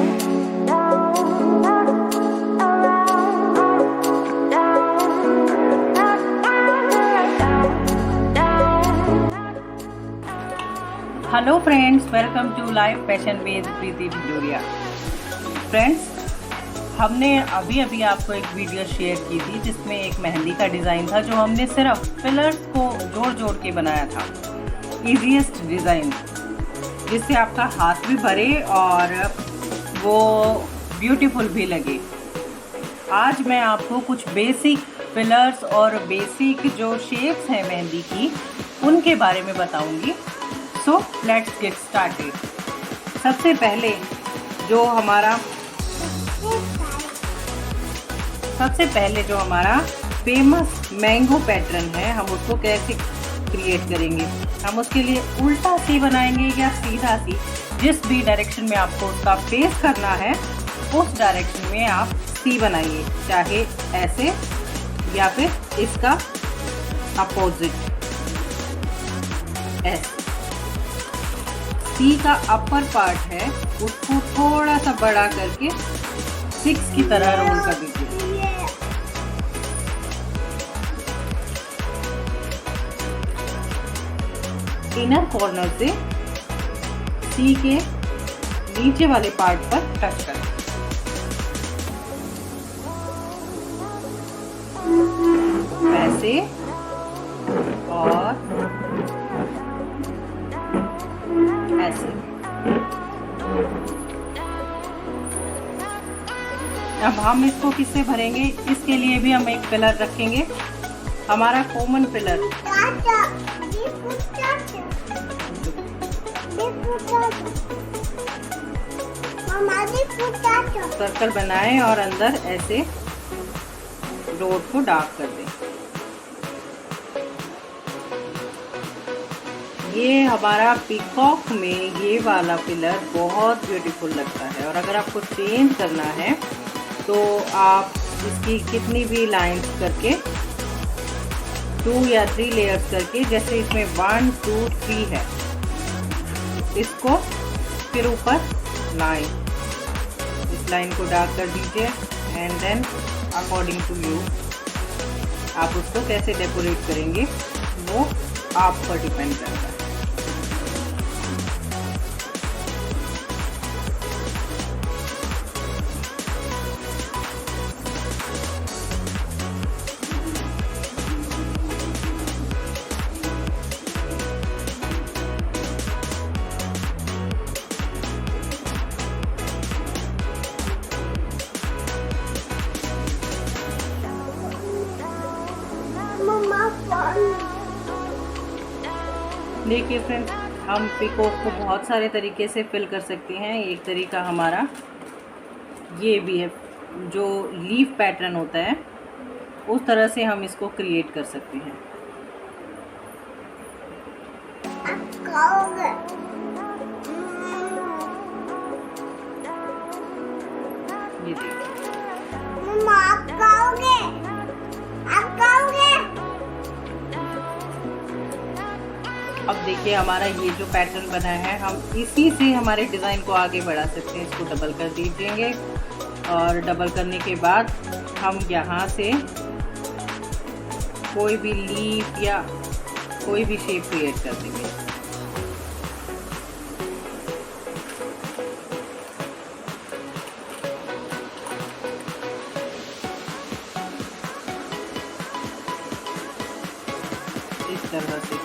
Hello friends, welcome to life passion with Preeti Bhijoria. Friends, हमने अभी आपको एक वीडियो शेयर की थी जिसमें एक मेहंदी का डिज़ाइन था जो हमने सिर्फ पिलर्स को जोड़ के बनाया था। इजीएस्ट डिज़ाइन जिससे आपका हाथ भी भरे और वो ब्यूटीफुल भी लगे। आज मैं आपको कुछ बेसिक पिलर्स और बेसिक जो शेप्स हैं मेहंदी की उनके बारे में बताऊंगी। So let's get started. सबसे पहले जो हमारा फेमस मैंगो पैटर्न है, हम उसको कैसे क्रिएट करेंगे। हम उसके लिए उल्टा सी बनाएंगे या सीधा सी, जिस भी डायरेक्शन में आपको उसका फेस करना है उस डायरेक्शन में आप सी बनाइए, चाहे ऐसे या फिर इसका अपोजिट ऐसे। सी का अपर पार्ट है उसको थोड़ा सा बड़ा करके 6 की तरह रोल कर दीजिए। इनर कॉर्नर से सी के नीचे वाले पार्ट पर टच करें। ऐसे और ऐसे। अब हम इसको किससे भरेंगे, इसके लिए भी हम एक पिलर रखेंगे, हमारा कॉमन पिलर। सर्कल बनाएं और अंदर ऐसे डॉट को डार्क कर दें। ये हमारा पीकॉक में ये वाला पिलर बहुत ब्यूटीफुल लगता है। और अगर आपको चेंज करना है तो आप इसकी कितनी भी लाइंस करके 2 या 3 लेयर्स करके, जैसे इसमें 1 2 3 है, इसको फिर ऊपर लाइन, इस लाइन को डार्क कर दीजिए and then according to you आप उसको कैसे डेकोरेट करेंगे वो आप पर डिपेंड करता है। देखिए फ्रेंड्स, हम पीकॉक को बहुत सारे तरीके से फिल कर सकते हैं। एक तरीका हमारा ये भी है, जो लीफ पैटर्न होता है उस तरह से हम इसको क्रिएट कर सकते हैं। ये देखिए, अब देखिए हमारा ये जो पैटर्न बना है, हम इसी से हमारे डिज़ाइन को आगे बढ़ा सकते हैं। इसको डबल कर दीजिएंगे और डबल करने के बाद हम यहाँ से कोई भी लीफ या कोई भी शेप क्रिएट कर देंगे। इस तरह से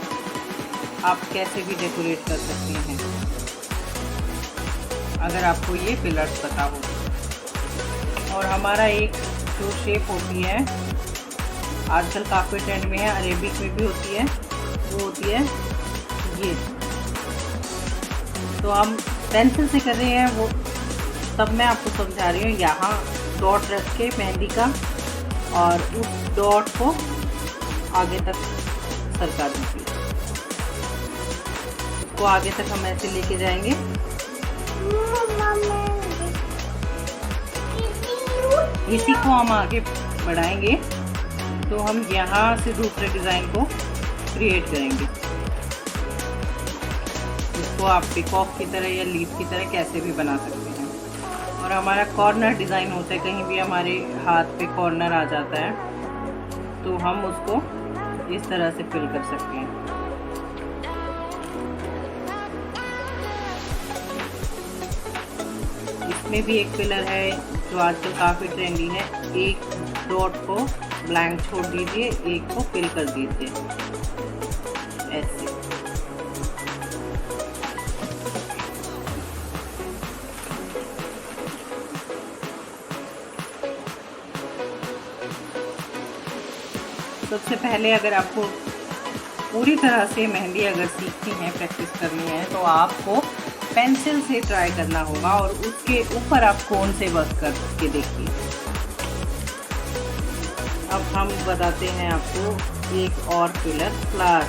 आप कैसे भी डेकोरेट कर सकते हैं अगर आपको ये पिलर्स पता हो। और हमारा एक जो शेप होती है आजकल काफ़ी ट्रेंड में है, अरेबिक में भी होती है, वो होती है ये। तो हम पेंसिल से कर रहे हैं वो, तब मैं आपको समझा रही हूँ। यहाँ डॉट रख के मेहंदी का और उस डॉट को आगे तक सरका दीजिए। इसको आगे तक हम ऐसे लेके जाएंगे। इसी को हम आगे बढ़ाएंगे तो हम यहाँ से दूसरे डिज़ाइन को क्रिएट करेंगे। इसको आप पीकॉक की तरह या लीफ की तरह कैसे भी बना सकते हैं। और हमारा कॉर्नर डिज़ाइन होता है, कहीं भी हमारे हाथ पे कॉर्नर आ जाता है तो हम उसको इस तरह से फिल कर सकते हैं। इसमें भी एक फिलर है जो आजकल काफ़ी ट्रेंडी है, एक डॉट को ब्लैंक छोड़ दीजिए, एक को फिल कर दीजिए ऐसे। सबसे पहले अगर आपको पूरी तरह से मेहंदी अगर सीखनी है, प्रैक्टिस करनी है, तो आपको पेंसिल से ट्राई करना होगा और उसके ऊपर आप कोन से वर्क करके देखिए। अब हम बताते हैं आपको एक और फिलर, फ्लावर।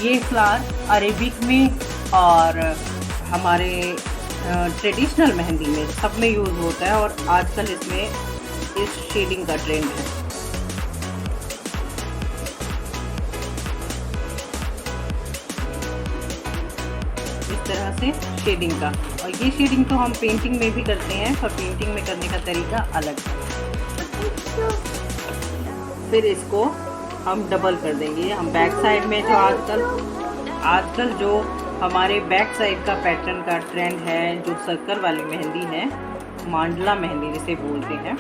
ये फ्लावर अरेबिक में और हमारे ट्रेडिशनल मेहंदी में सब में यूज़ होता है और आजकल इसमें इस शेडिंग का ट्रेंड है। इस तरह से शेडिंग का, और ये शेडिंग तो हम पेंटिंग में भी करते हैं, पर पेंटिंग में करने का तरीका अलग है। फिर इसको हम डबल कर देंगे। हम बैक साइड में जो आजकल जो हमारे बैक साइड का पैटर्न का ट्रेंड है, जो सर्कल वाली मेहंदी है, मांडला मेहंदी जिसे बोलते हैं,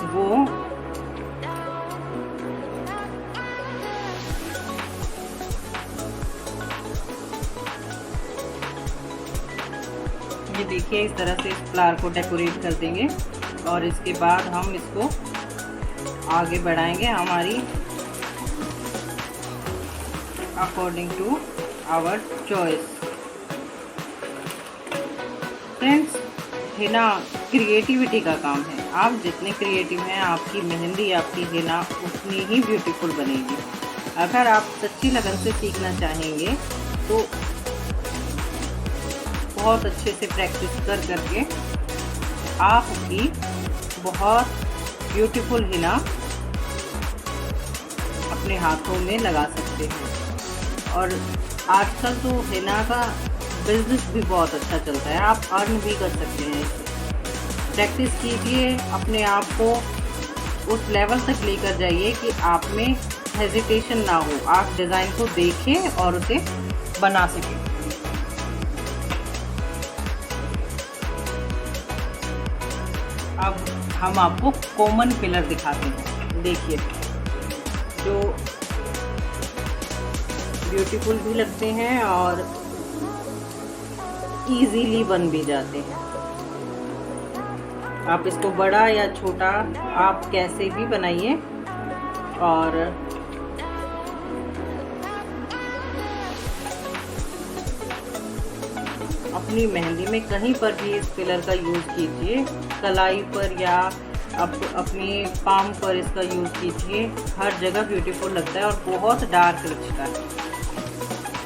वो ये देखिए इस तरह से इस फ्लावर को डेकोरेट कर देंगे और इसके बाद हम इसको आगे बढ़ाएंगे हमारी according to our choice. Friends, हिना क्रिएटिविटी का काम है। आप जितने क्रिएटिव हैं, आपकी मेहंदी, आपकी हिना उतनी ही ब्यूटीफुल बनेगी। अगर आप सच्ची लगन से सीखना चाहेंगे तो बहुत अच्छे से प्रैक्टिस कर करके आपकी बहुत ब्यूटीफुल हिना अपने हाथों में लगा सकते हैं। और आजकल तो हिना का बिजनेस भी बहुत अच्छा चलता है, आप अर्न भी कर सकते हैं इससे। प्रैक्टिस कीजिए, अपने आप को उस लेवल तक लेकर जाइए कि आप में हेजिटेशन ना हो, आप डिज़ाइन को देखें और उसे बना सकें। अब हम आपको कॉमन फिलर दिखाते हैं। देखिए, जो ब्यूटीफुल भी लगते हैं और इजीली बन भी जाते हैं। आप इसको बड़ा या छोटा आप कैसे भी बनाइए और अपनी मेहंदी में कहीं पर भी इस फिलर का यूज़ कीजिए, कलाई पर या अपनी पाम पर इसका यूज़ कीजिए, हर जगह ब्यूटीफुल लगता है और बहुत डार्क दिखता है।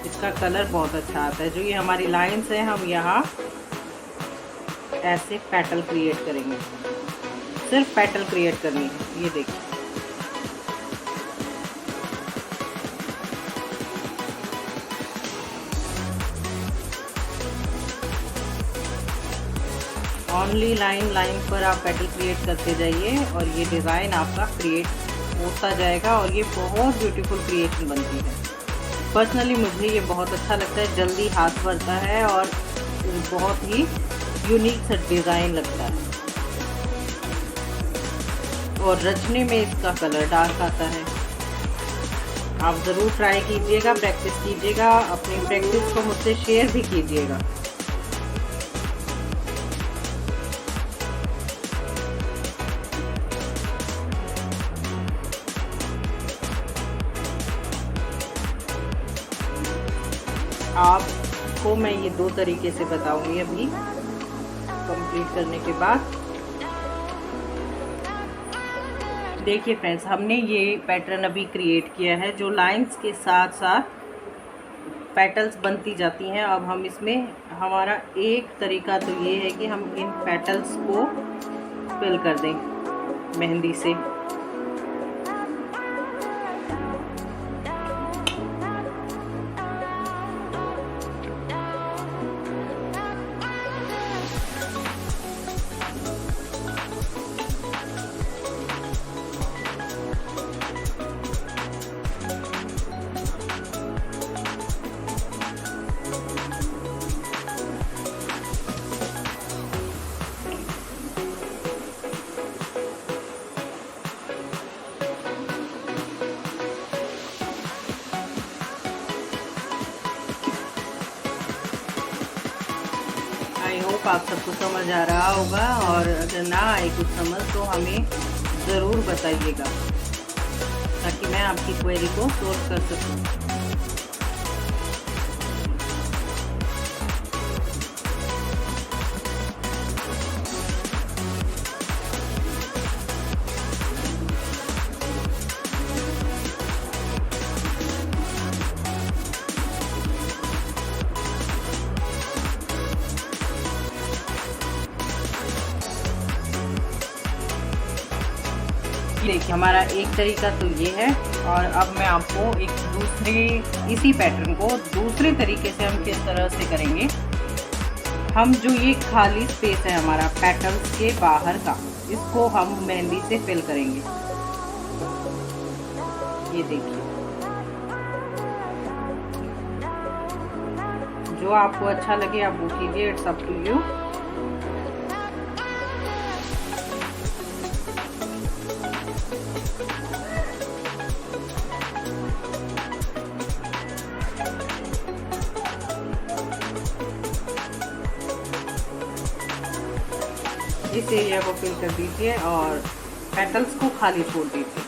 इसका कलर बहुत अच्छा आता है। जो ये हमारी लाइंस हैं, हम यहाँ ऐसे पेटल क्रिएट करेंगे, सिर्फ पेटल क्रिएट करनी है। ये देखिए, ओनली लाइन पर आप पेटल क्रिएट करते जाइए और ये डिज़ाइन आपका क्रिएट होता जाएगा और ये बहुत ब्यूटीफुल क्रिएशन बनती है। पर्सनली मुझे ये बहुत अच्छा लगता है, जल्दी हाथ भरता है और बहुत ही यूनिक सा डिज़ाइन लगता है और रचने में इसका कलर डार्क आता है। आप ज़रूर ट्राई कीजिएगा, प्रैक्टिस कीजिएगा, अपनी प्रैक्टिस को मुझसे शेयर भी कीजिएगा। आपको मैं ये दो तरीके से बताऊंगी अभी कंप्लीट करने के बाद। देखिए फ्रेंड्स, हमने ये पैटर्न अभी क्रिएट किया है, जो लाइंस के साथ साथ पेटल्स बनती जाती हैं। अब हम इसमें हमारा एक तरीका तो ये है कि हम इन पेटल्स को फिल कर दें मेहंदी से। होप आप सबको समझ आ रहा होगा, और अगर ना आए कुछ समझ तो हमें ज़रूर बताइएगा ताकि मैं आपकी क्वेरी को सोल्व कर सकूं। देखिए हमारा एक तरीका तो ये है, और अब मैं आपको एक इसी पैटर्न को दूसरे तरीके से हम किस तरह से करेंगे। हम जो ये खाली स्पेस है हमारा पेटल्स के बाहर का, इसको हम मेहंदी से फिल करेंगे। ये देखिए, जो आपको अच्छा लगे आप वो कीजिए, इट्स अप टू यू। इस एरिया को फिल कर दीजिए और पेटल्स को खाली छोड़ दीजिए।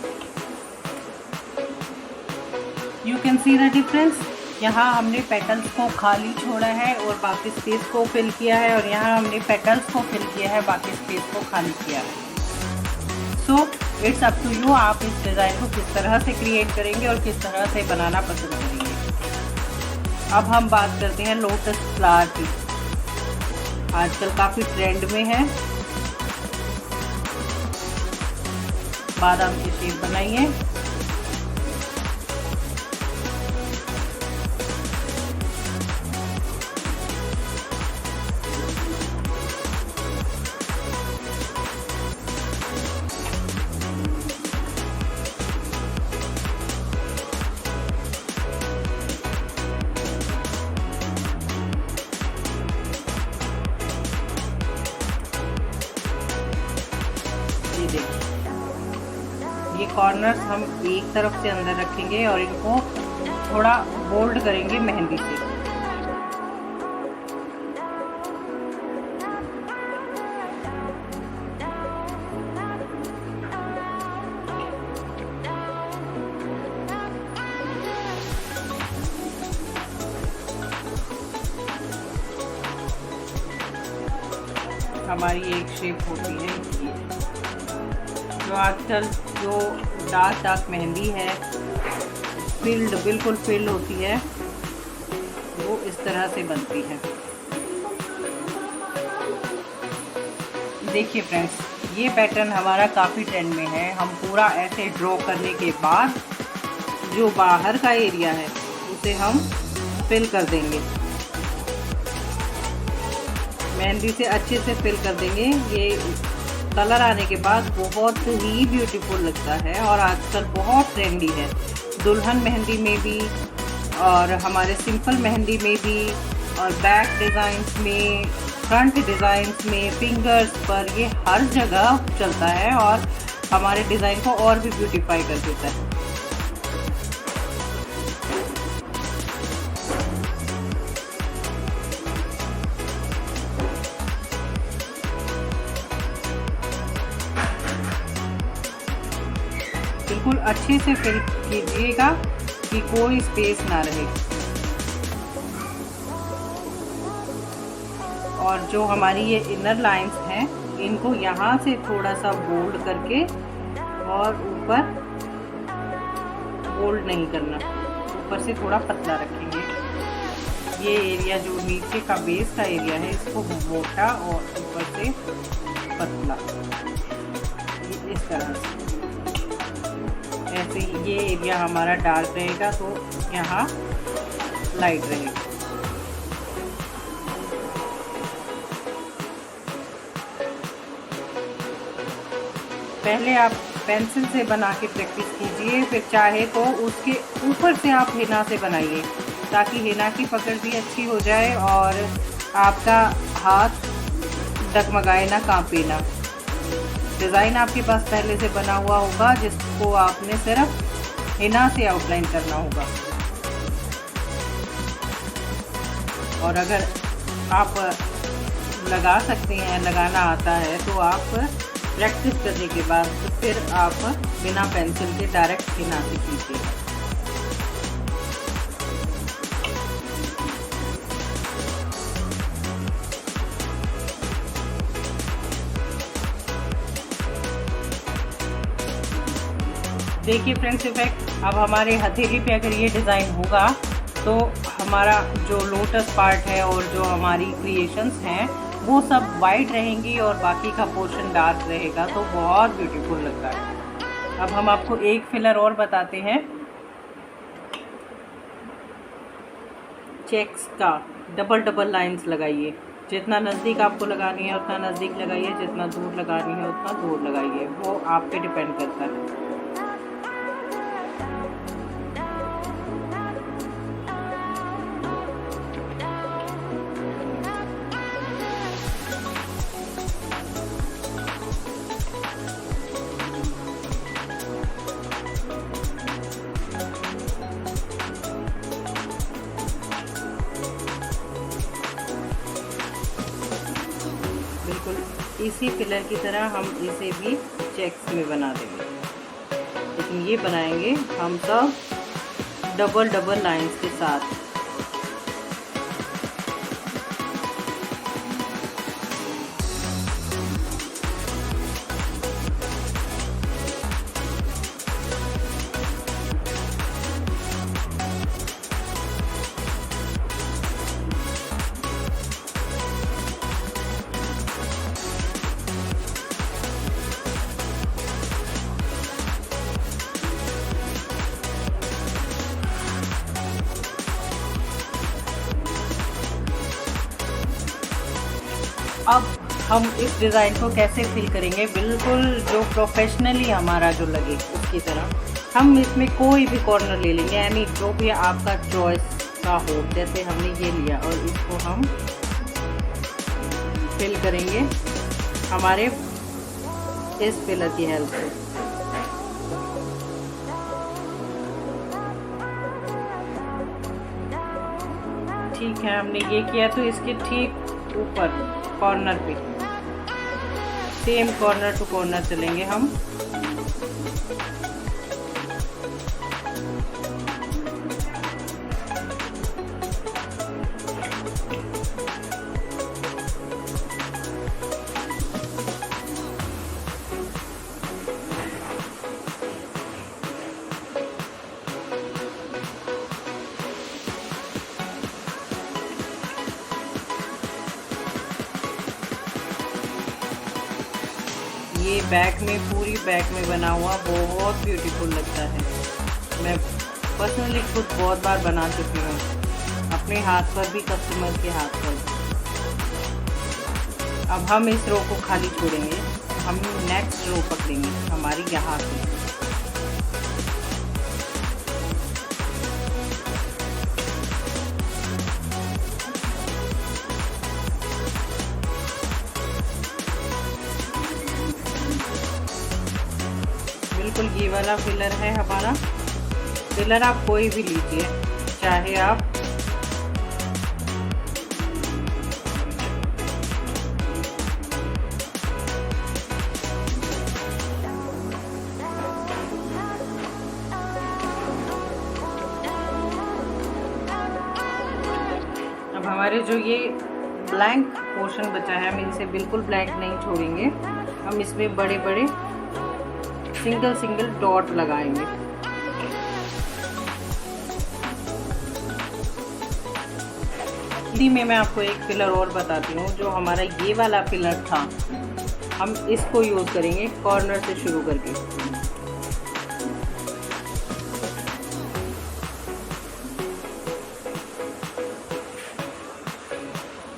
You can see the difference. यहाँ हमने पेटल्स को खाली छोड़ा है और बाकी स्पेस को फिल किया है, और यहाँ हमने पेटल्स को फिल किया है, बाकी स्पेस को खाली किया है। So it's up to you, आप इस डिज़ाइन को किस तरह से क्रिएट करेंगे और किस तरह से बनाना पसंद करेंगे। अब हम बात करते हैं लोटस फ्लावर की। आजकल काफ़ी ट्रेंड में है। बादाम की शेप बनाइए। ये देखिए, ये कॉर्नर्स हम एक तरफ से अंदर रखेंगे और इनको थोड़ा बोल्ड करेंगे मेहंदी से। हमारी एक शेप होती है ये, जो आजकल जो डार्क मेहंदी है बिल्कुल फिल्ड होती है, वो इस तरह से बनती है। देखिए फ्रेंड्स, ये पैटर्न हमारा काफ़ी ट्रेंड में है। हम पूरा ऐसे ड्रॉ करने के बाद जो बाहर का एरिया है उसे हम फिल कर देंगे, मेहंदी से अच्छे से फिल कर देंगे। ये कलर आने के बाद बहुत ही ब्यूटीफुल लगता है और आजकल बहुत ट्रेंडी है। दुल्हन मेहंदी में भी और हमारे सिंपल मेहंदी में भी, और बैक डिज़ाइंस में, फ्रंट डिज़ाइंस में, फिंगर्स पर, ये हर जगह चलता है और हमारे डिज़ाइन को और भी ब्यूटीफाई कर देता है। बिल्कुल अच्छे से फिल कीजिएगा कि कोई स्पेस ना रहे। और जो हमारी ये इनर लाइंस हैं, इनको यहाँ से थोड़ा सा बोल्ड करके, और ऊपर बोल्ड नहीं करना, ऊपर से थोड़ा पतला रखेंगे। ये एरिया जो नीचे का बेस का एरिया है, इसको मोटा और ऊपर से पतला, इस तरह से। ऐसे ये एरिया हमारा डार्क रहेगा तो यहाँ लाइट रहेगा। पहले आप पेंसिल से बना के प्रैक्टिस कीजिए, फिर चाहे तो उसके ऊपर से आप हेना से बनाइए, ताकि हेना की पकड़ भी अच्छी हो जाए और आपका हाथ डगमगाए ना, कांपे ना। डिज़ाइन आपके पास पहले से बना हुआ होगा, जिसको आपने सिर्फ हेना से आउटलाइन करना होगा। और अगर आप लगा सकते हैं, लगाना आता है तो आप प्रैक्टिस करने के बाद फिर आप बिना पेंसिल के डायरेक्ट बिना से कीजिएगा। देखिए फ्रेंड्स इफेक्ट, अब हमारे हथेली पे अगर ये डिज़ाइन होगा तो हमारा जो लोटस पार्ट है और जो हमारी क्रिएशंस हैं वो सब वाइट रहेंगी और बाकी का पोर्शन डार्क रहेगा, तो बहुत ब्यूटीफुल लगता है। अब हम आपको एक फिलर और बताते हैं, चेक्स का डबल लाइंस लगाइए। जितना नज़दीक आपको लगानी है उतना नज़दीक लगाइए, जितना दूर लगानी है उतना दूर लगाइए, वो आप पे डिपेंड करता है। बिल्कुल इसी फिलर की तरह हम इसे भी चेक्स में बना देंगे, लेकिन ये बनाएंगे हम सब डबल लाइंस के साथ। अब हम इस डिज़ाइन को कैसे फिल करेंगे, बिल्कुल जो प्रोफेशनली हमारा जो लगे उसकी तरह हम इसमें कोई भी कॉर्नर ले लेंगे, यानी जो भी आपका चॉइस का हो। जैसे हमने ये लिया और इसको हम फिल करेंगे हमारे इस फिलर की हेल्प से। ठीक है, हमने ये किया तो इसके ठीक ऊपर कॉर्नर पे सेम कॉर्नर टू कॉर्नर चलेंगे हम। ये बैक में, पूरी बैक में बना हुआ बहुत ब्यूटीफुल लगता है। मैं पर्सनली खुद बहुत बार बना चुकी हूँ, अपने हाथ पर भी, कस्टमर के हाथ पर। अब हम इस रो को खाली छोड़ेंगे, हम नेक्स्ट रो पकड़ेंगे हमारी यहाँ से। बिल्कुल ये वाला फिलर है हमारा। फिलर आप कोई भी लीजिए, चाहे आप अब हमारे जो ये ब्लैंक पोर्शन बचा है, हम इनसे बिल्कुल ब्लैंक नहीं छोड़ेंगे, हम इसमें बड़े बड़े सिंगल डॉट लगाएंगे। हिंदी में मैं आपको एक फिलर और बताती हूँ, जो हमारा ये वाला फिलर था, हम इसको यूज़ करेंगे कॉर्नर से शुरू करके।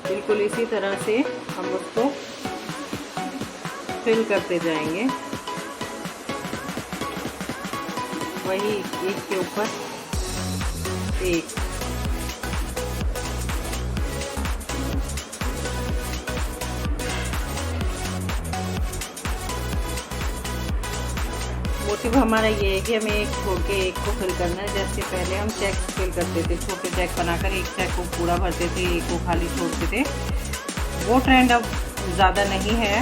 बिल्कुल इसी तरह से हम उसको फिल करते जाएंगे, वही एक के ऊपर एक। मोटिव हमारा ये है कि हमें एक छोड़ के एक को फिल करना है। जैसे पहले हम चेक फिल करते थे, छोटे चेक बनाकर एक चेक को पूरा भरते थे, एक को खाली छोड़ते थे। वो ट्रेंड अब ज़्यादा नहीं है।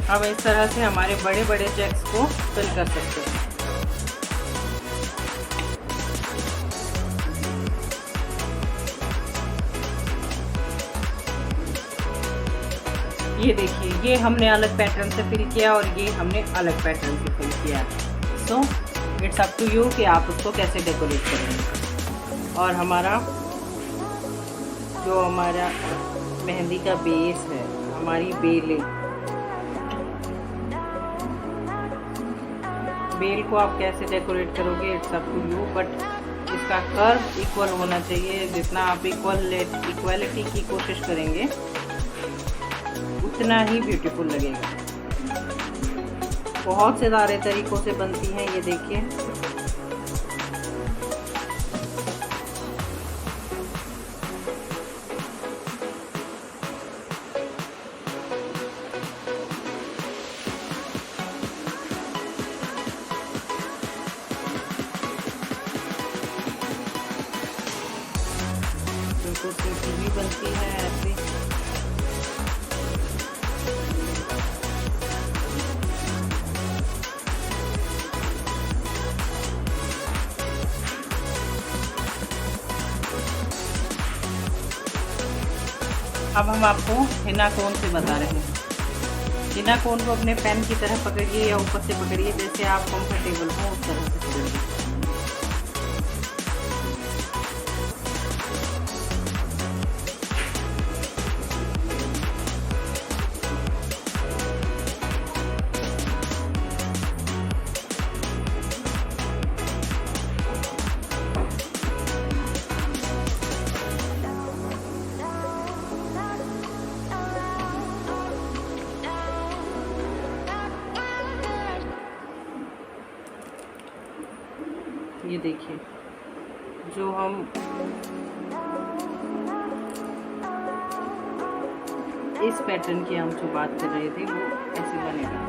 अब इस तरह से हमारे बड़े बड़े चेक्स को फिल कर सकते हैं। ये देखिए, ये हमने अलग पैटर्न से फिल किया और ये हमने अलग पैटर्न से फिल किया। So it's up to you कि आप उसको कैसे डेकोरेट करेंगे। और हमारा जो हमारा मेहंदी का बेस है, हमारी बेल को आप कैसे डेकोरेट करोगे, it's up to you. But इसका कर्व इक्वल होना चाहिए। जितना आप इक्वालिटी की कोशिश करेंगे उतना ही ब्यूटीफुल लगेगा। बहुत से सारे तरीक़ों से बनती हैं, ये देखिए। बिल्कुल सिंपल भी बनती है ऐसे। अब हम आपको हिना कोन से बता रहे हैं। हिना कोन को अपने पेन की तरह पकड़िए या ऊपर से पकड़िए, जैसे आप कंफर्टेबल हो उस तरह से पकड़िए। ये देखिए, जो हम इस पैटर्न की हम जो बात कर रहे थे वो ऐसे बनेगा।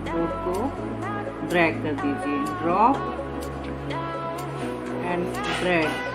बोर्ड को ड्रैग कर दीजिए, ड्रॉप एंड ड्रैग।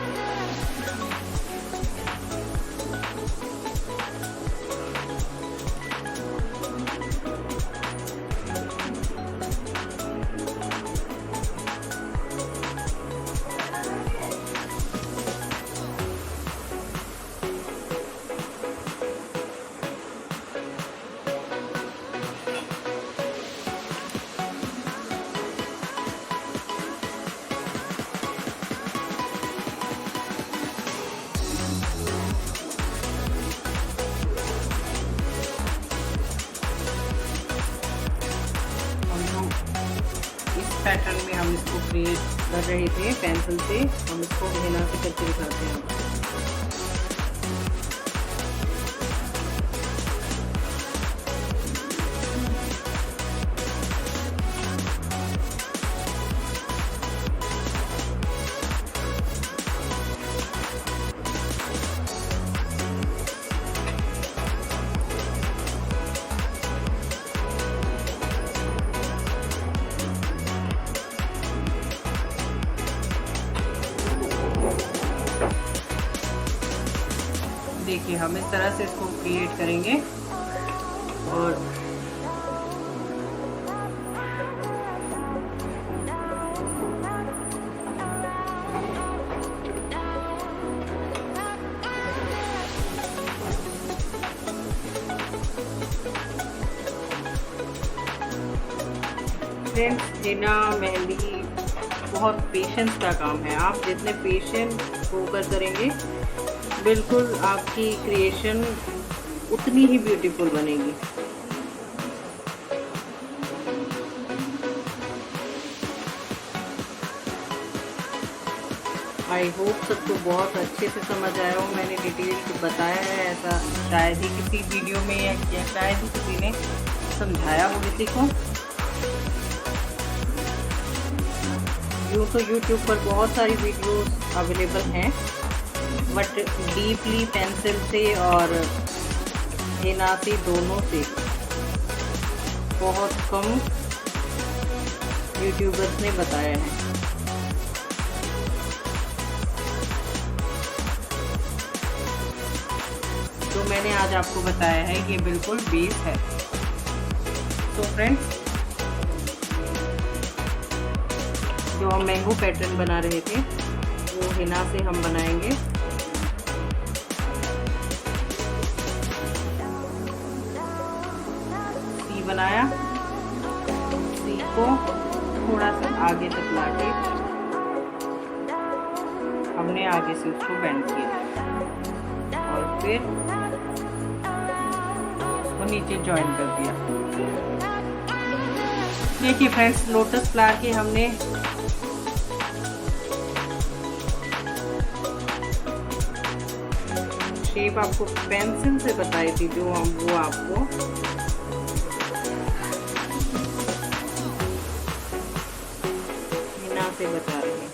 पैटर्न में हम इसको क्रिएट कर रहे थे पेंसिल से, हम इसको हिना से करके दिखाते हैं। देखिए, हम इस तरह से इसको क्रिएट करेंगे और फ्रेंड्स, हिना मेहंदी बहुत पेशेंस का काम है। आप जितने पेशेंट होकर करेंगे, बिल्कुल आपकी क्रिएशन उतनी ही ब्यूटीफुल बनेगी। आई होप सबको बहुत अच्छे से समझ आया हो। मैंने डिटेल बताया है, ऐसा शायद ही किसी वीडियो में या शायद ही किसी ने समझाया हो किसी को। यूँ तो YouTube पर बहुत सारी वीडियोस अवेलेबल हैं, बट डीपली पेंसिल से और हिना से, दोनों से बहुत कम यूट्यूबर्स ने बताया है। तो मैंने आज आज आपको बताया है ये बिल्कुल बेस है। तो फ्रेंड्स, जो हम मैंगो पैटर्न बना रहे थे वो हिना से हम बनाएंगे। सी बनाया, सी को थोड़ा सा आगे तक लाके हमने आगे से उसको बेंड किया और फिर उसको नीचे जॉइन कर दिया। देखिए फ्रेंड्स, लोटस फ्लावर के हमने शेप आपको पेंसिल से बताई थी, जो हम वो आपको हिना से बता रहे हैं।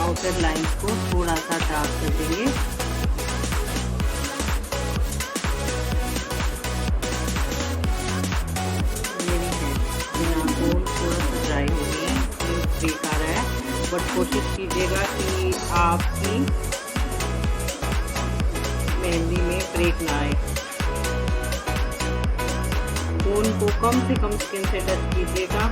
आउटर लाइन को थोड़ा सा डार्क कर देंगे। थोड़ा सा ड्राई हो गई है, ब्रेक आ रहा है, बट कोशिश कीजिएगा कि आपकी मेहंदी में ब्रेक ना आए। कोन को कम से कम स्किन से टच कीजिएगा।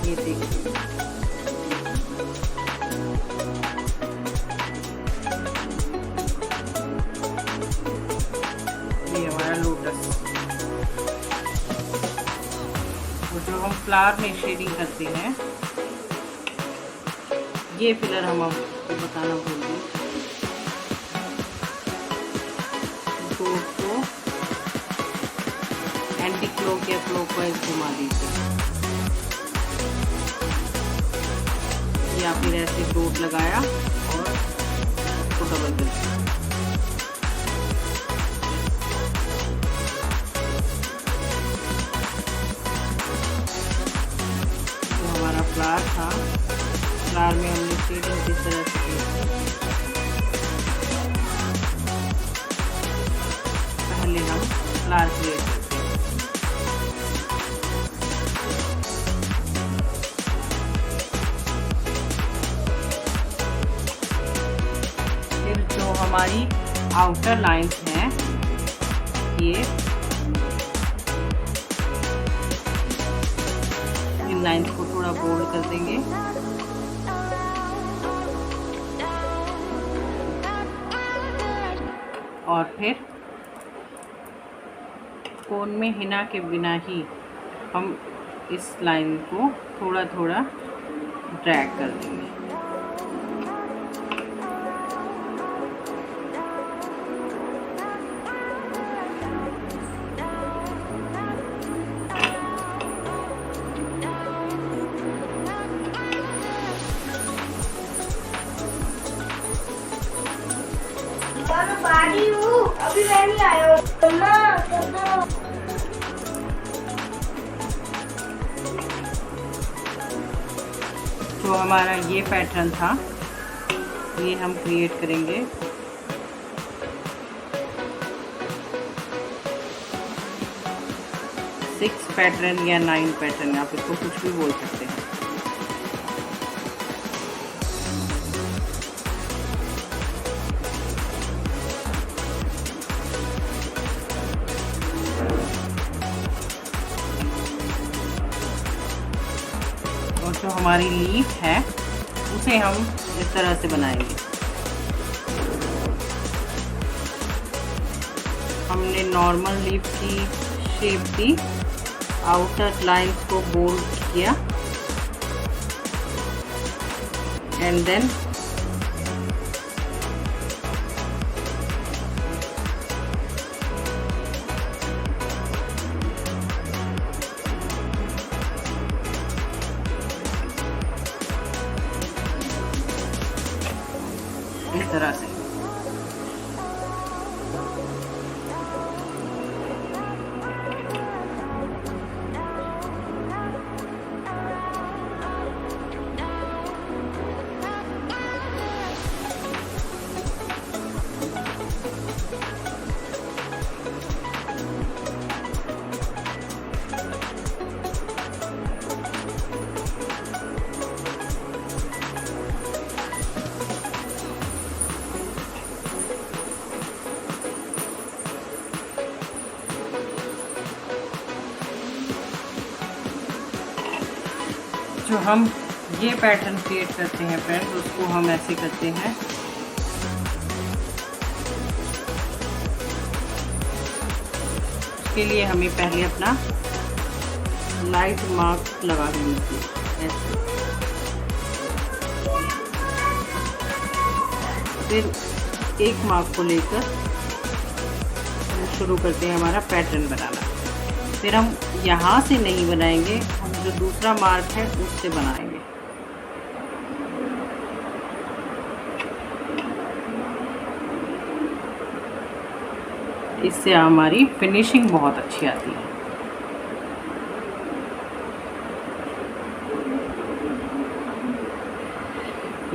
ये देखिए, ये हमारा लोटस। और जो हम फ्लावर में शेडिंग करते हैं, ये फिलर हम आपको बताना भूल गए। तो उसको एंटी क्लॉक या क्लॉकवाइज घुमा दीजिए, या फिर ऐसे डॉट लगाया और उसको डबल कर दिया। तो हमारा फ्लावर था, फ्लावर में हमने शेडिंग किस तरह से की, पहले हम फ्लावर क्रिएट करते हैं। हमारी आउटर लाइंस हैं, ये इन लाइंस को थोड़ा बोल्ड कर देंगे। और फिर कोन में हिना के बिना ही हम इस लाइन को थोड़ा थोड़ा ड्रैग कर देंगे। अभी मैं नहीं आया हूँ। तो हमारा ये पैटर्न था, ये हम क्रिएट करेंगे। सिक्स पैटर्न या 9 पैटर्न, आप इसको कुछ भी बोल सकते हैं। और जो हमारी लीफ है उसे हम इस तरह से बनाएंगे। हमने नॉर्मल लीफ की शेप दी, आउटर लाइंस को बोल्ड किया एंड देन तरह से। जो हम ये पैटर्न क्रिएट करते हैं फ्रेंड्स, उसको हम ऐसे करते हैं। उसके लिए हमें पहले अपना लाइट मार्क लगा देंगे ऐसे। फिर एक मार्क को लेकर शुरू करते हैं हमारा पैटर्न बनाना। फिर हम यहाँ से नहीं बनाएंगे, हम जो दूसरा मार्क है उससे बनाएंगे। इससे हमारी फिनिशिंग बहुत अच्छी आती है।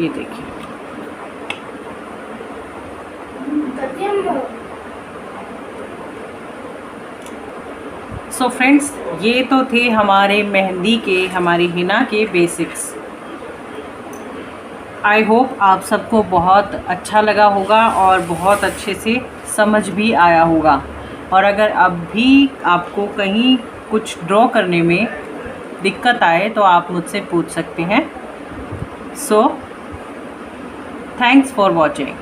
ये देखिए। सो फ्रेंड्स, ये तो थे हमारे मेहंदी के, हमारी हिना के बेसिक्स। आई होप आप सबको बहुत अच्छा लगा होगा और बहुत अच्छे से समझ भी आया होगा। और अगर अब भी आपको कहीं कुछ ड्रॉ करने में दिक्कत आए तो आप मुझसे पूछ सकते हैं। So thanks for watching.